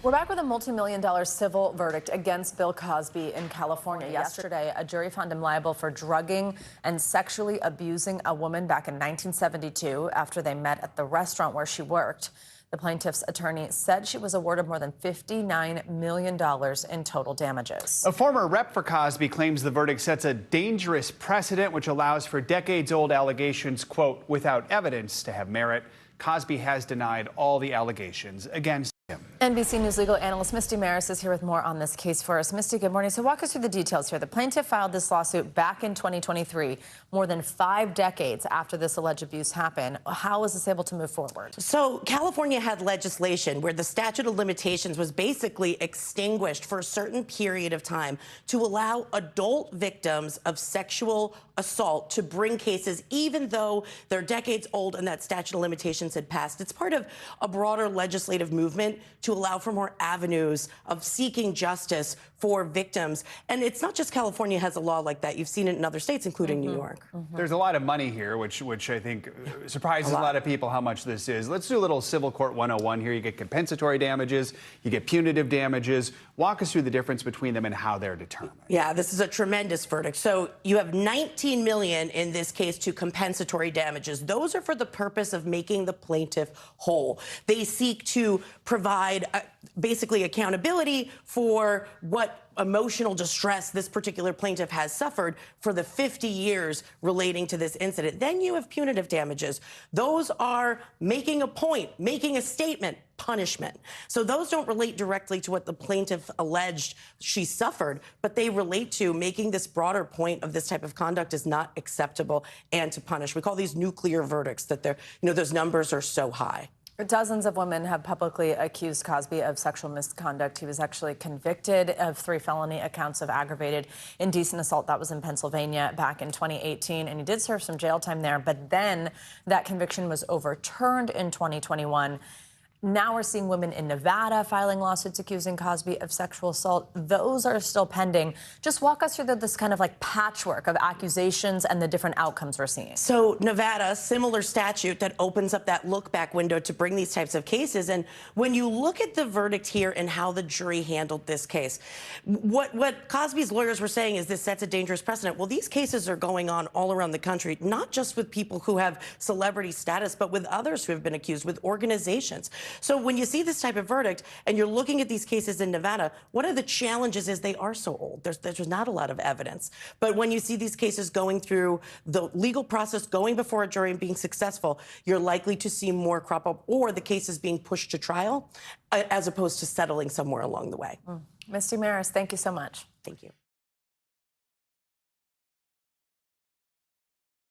We're back with a multi-million-dollar civil verdict against Bill Cosby in California. Yesterday, a jury found him liable for drugging and sexually abusing a woman back in 1972 after they met at the restaurant where she worked. The plaintiff's attorney said she was awarded more than $59 million in total damages. A former rep for Cosby claims the verdict sets a dangerous precedent which allows for decades-old allegations, quote, without evidence to have merit. Cosby has denied all the allegations against him. NBC News legal analyst Misty Marris is here with more on this case for us. Misty, good morning. So walk us through the details here. The plaintiff filed this lawsuit back in 2023, more than 5 decades after this alleged abuse happened. How was this able to move forward? So California had legislation where the statute of limitations was basically extinguished for a certain period of time to allow adult victims of sexual assault to bring cases even though they're decades old and that statute of limitations had passed. It's part of a broader legislative movement to allow for more avenues of seeking justice for victims. And it's not just California has a law like that. You've seen it in other states, including New York. There's a lot of money here, which I think surprises a lot of people how much this is. Let's do a little Civil Court 101 here. You get compensatory damages, you get punitive damages. Walk us through the difference between them and how they're determined. Yeah, this is a tremendous verdict. So you have $19 million in this case to compensatory damages. Those are for the purpose of making the plaintiff whole. They seek to provide basically accountability for what emotional distress this particular plaintiff has suffered for the 50 years relating to this incident. Then you have punitive damages. Those are making a point, making a statement, punishment. So those don't relate directly to what the plaintiff alleged she suffered, but they relate to making this broader point of this type of conduct is not acceptable and to punish. We call these nuclear verdicts, that they're, those numbers are so high. Dozens of women have publicly accused Cosby of sexual misconduct. He was actually convicted of 3 felony accounts of aggravated indecent assault. That was in Pennsylvania back in 2018, and he did serve some jail time there. But then that conviction was overturned in 2021. Now we're seeing women in Nevada filing lawsuits accusing Cosby of sexual assault. Those are still pending. Just walk us through this kind of like patchwork of accusations and the different outcomes we're seeing. So Nevada, similar statute that opens up that look-back window to bring these types of cases. And when you look at the verdict here and how the jury handled this case, what Cosby's lawyers were saying is this sets a dangerous precedent. Well, these cases are going on all around the country, not just with people who have celebrity status, but with others who have been accused, with organizations. So when you see this type of verdict and you're looking at these cases in Nevada, one of the challenges is they are so old. There's not a lot of evidence. But when you see these cases going through the legal process, going before a jury and being successful, you're likely to see more crop up or the cases being pushed to trial as opposed to settling somewhere along the way. Misty Marris, thank you so much. Thank you.